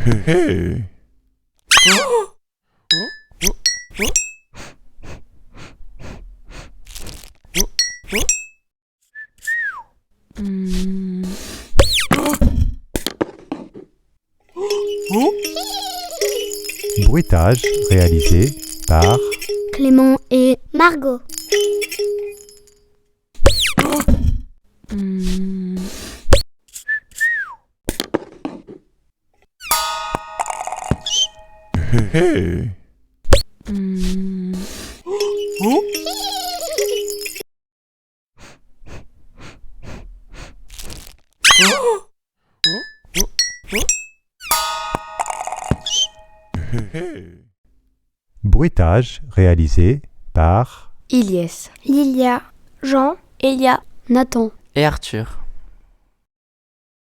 Hey. Bruitage réalisé par Clément et Margot. Hey. Hey. Bruitage réalisé par Ilyes, Lilia, Jean, Elia Nathan. et Arthur.